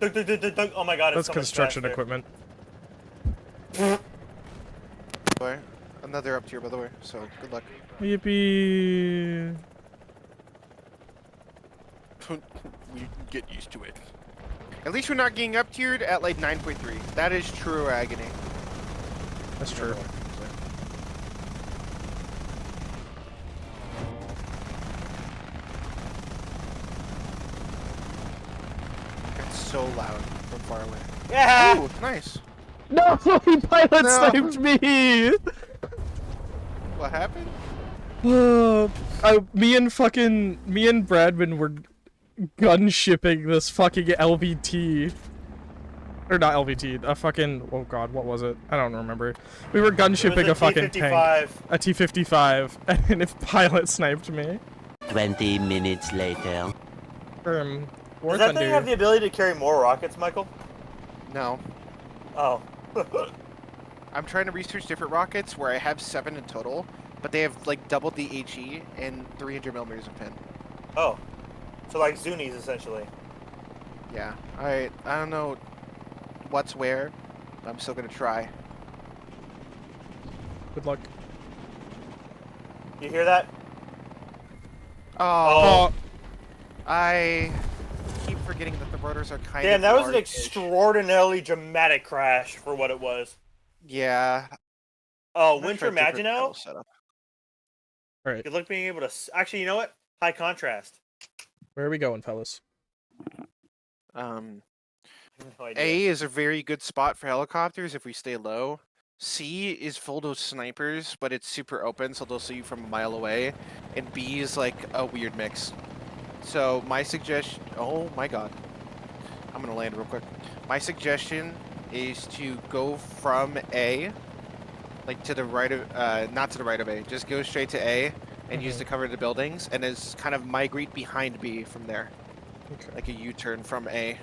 Oh my god, it's That's so much construction faster. equipment. Another up tier, by the way. So good luck. Yippee! We can get used to it. At least we're not getting up tiered at like 9.3. That is true agony. That's true. It's so loud from far away. Yeah! Ooh, nice. No, he pilot sniped me! What happened? Me and Bradman were gun shipping this fucking LVT. Or not LVT, a fucking, oh god, what was it? I don't remember. We were gun shipping a fucking tank. A T-55, and a pilot sniped me. 20 minutes later. Does that thing have the ability to carry more rockets, Michael? No. Oh. I'm trying to research different rockets where I have 7 in total, but they have like double the HE and 300 millimeters of pin. Oh. So like Zunies, essentially. Yeah. I don't know what's where, but I'm still gonna try. Good luck. You hear that? Oh. I keep forgetting that the rotors are kind of Damn, that was an large-ish. extraordinarily dramatic crash for what it was. Yeah. Oh, I'm Winter sure a different Magino? pedal setup. Alright, Good luck being able to... Actually, you know what? High contrast. where are we going, fellas? Um, No idea. A is a very good spot for helicopters if we stay low. C is full of snipers, but it's super open, so they'll see you from a mile away. And B is like a weird mix. So my suggestion... Oh my god. I'm gonna land real quick. My suggestion is to go from A, like to the right of... not to the right of A, just go straight to A and use the cover of the buildings, and is kind of migrate behind B from there. Okay. Like a U-turn from A.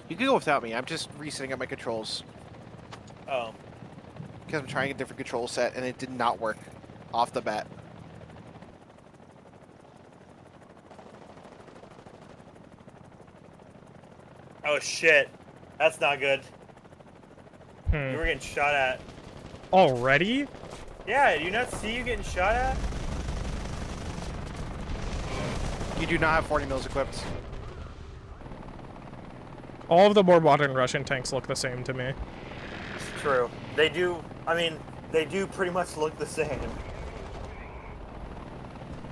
You can go without me, I'm just resetting up my controls. Oh. Because I'm trying a different control set, and it did not work off the bat. Oh, shit. That's not good. You Hmm. were getting shot at. Already? Yeah, do you not see you getting shot at? You do not have 40 mils equipped. All of the more modern Russian tanks look the same to me. It's true. They do, I mean, they do pretty much look the same.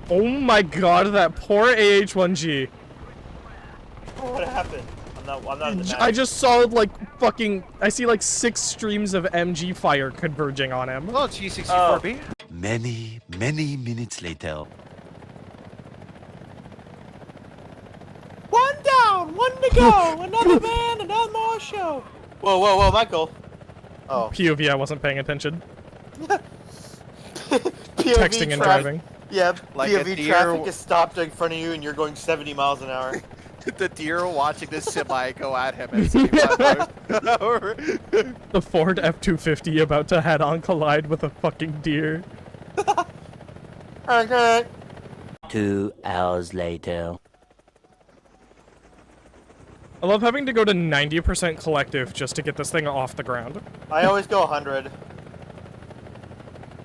Oh my god, that poor AH-1G. What happened? I'm not in the match. I just saw like fucking, I see like 6 streams of MG fire converging on him. Well, G64B. Many minutes later. One down, one to go, another man, another more show. Whoa, whoa, whoa, Michael. Oh. POV, I wasn't paying attention. POV Texting and driving. Yeah, Like a POV deer- traffic is stopped in front of you and you're going 70 miles an hour. The deer are watching this semi go at him at 75 miles an hour. The Ford F-250 about to head-on collide with a fucking deer. Okay. 2 hours later. I love having to go to 90% collective just to get this thing off the ground. I always go 100.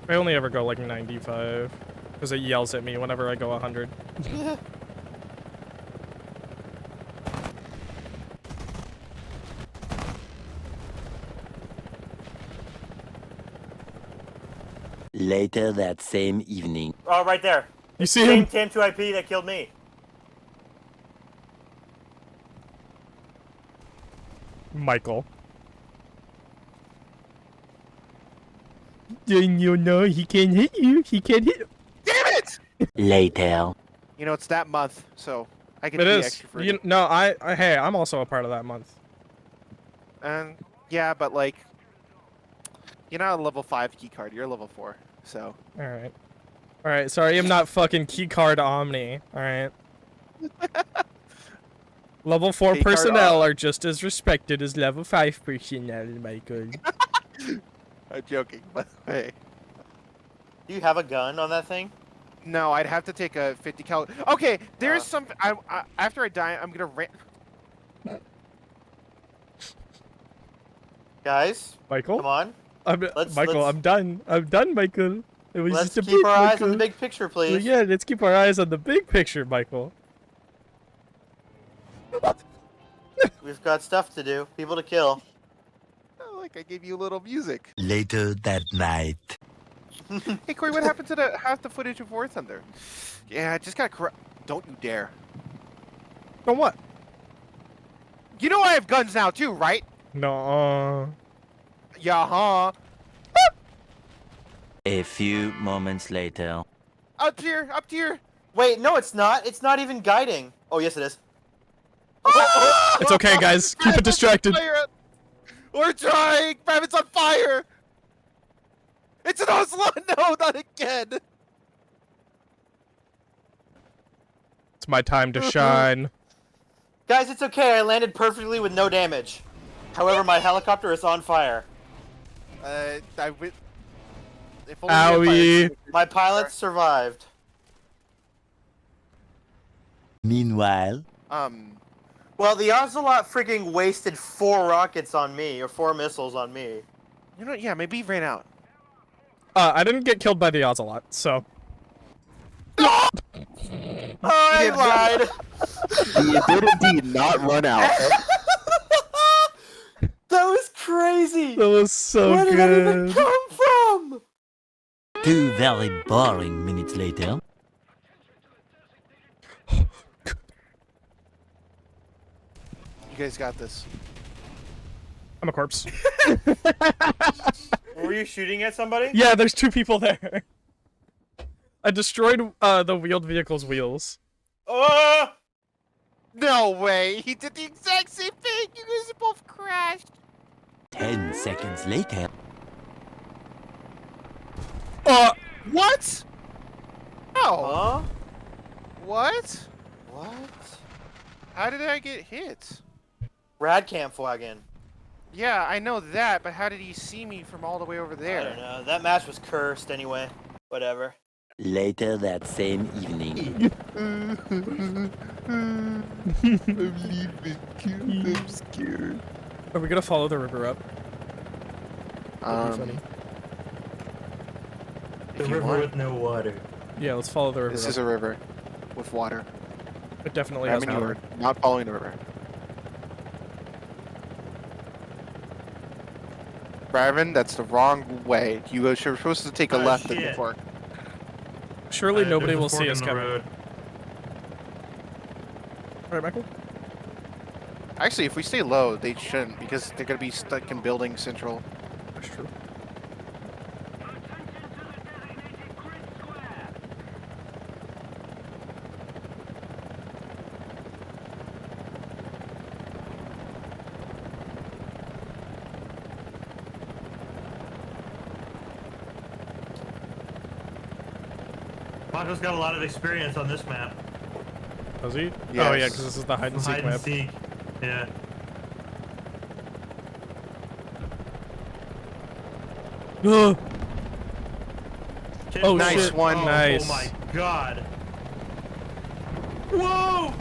I only ever go like 95, because it yells at me whenever I go 100. Later that same evening. Oh, right there. You see Same him? TAM2IP that killed me. Michael. You know, he can't hit you. He can't hit you. Damn it! Later. You know, it's that month, so I get It to be is. extra free. You, no, hey, I'm also a part of that month. And yeah, but like, you're not a level 5 key card, you're a level 4, so. Alright. Alright, sorry I'm not fucking keycard Omni. Alright. Level 4 Keycard personnel are just as respected as level 5 personnel, Michael. I'm joking, by the way. Do you have a gun on that thing? No, I'd have to take a 50 cal. Okay, there's some. After I die, I'm gonna Guys, Michael? come on. Michael, I'm done. I'm done, Michael. It was Let's just a keep bit, our eyes Michael. on the big picture, please. Yeah, let's keep our eyes on the big picture, Michael. We've got stuff to do. People to kill. Oh, like I gave you a little music. Later that night. Hey Corey, what happened to the half the footage of War Thunder? Yeah, I just got correct. Don't you dare. On what? You know I have guns now too, right? No. Yeah, huh? A few moments later. Up here, up here. Wait, no, it's not. It's not even guiding. Oh, yes, it is. It's okay, guys. Keep it distracted. We're trying. Rabbit's on fire. It's an Oslo. No, not again. It's my time to shine. Guys, it's okay. I landed perfectly with no damage. However, my helicopter is on fire. I would. If only we had Owie. My pilot survived. Meanwhile. Well, the Ocelot freaking wasted 4 rockets on me, or 4 missiles on me. You know, yeah, maybe he ran out. I didn't get killed by the Ocelot, so. I lied. He did indeed not run out. That was crazy. That was so Where did that even good. come from? 2 very boring minutes later. You guys got this. I'm a corpse. Were you shooting at somebody? Yeah, there's 2 people there. I destroyed the wheeled vehicle's wheels. No way! He did the exact same thing! You guys both crashed! 10 seconds later. What? Oh! Huh? What? What? How did I get hit? Radcamp wagon. Yeah, I know that, but how did he see me from all the way over I don't there? know. That match was cursed anyway. Whatever. Later that same evening. I'm leaving. I'm scared. Are we gonna follow the river up? That'd be funny. The river with no water. Yeah, let's follow the river This up. is a river with water. It definitely I has mean, you water. were not following the river. Brevin, that's the wrong way. You were supposed to take a left in the shit. fork. Surely nobody There's a will fork see in us the coming. road. Right, Michael? Actually, if we stay low, they shouldn't, because they're gonna be stuck in building central. That's true. Paco's got a lot of experience on this map. Does he? Oh Yes. yeah, because this is the hide and seek Hide and map. seek. Yeah. Ugh. Chip Oh, Nice shit. one. Oh, Nice. Oh my god. Whoa!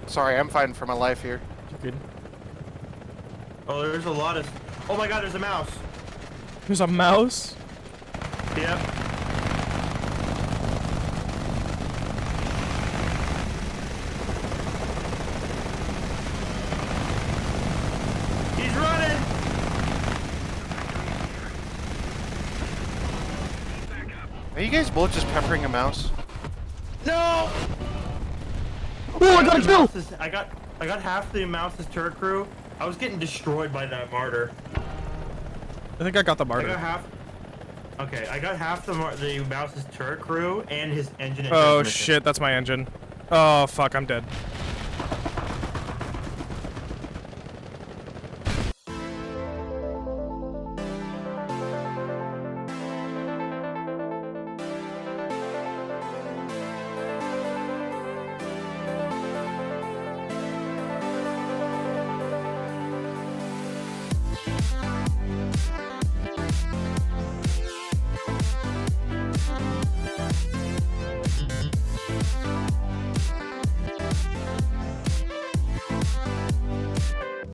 Sorry, I'm fighting for my life here. You good? Oh, there's a lot of. Oh my god, there's a mouse. There's a mouse? Yep. He's running! Are you guys both just peppering a mouse? No! Oh, I got a the kill! mouse's- I got half the mouse's turret crew. I was getting destroyed by that martyr. I think I got the I martyr. got half. Okay, I got half the mouse's turret crew and his engine. And Oh transmission. shit, that's my engine. Oh fuck, I'm dead.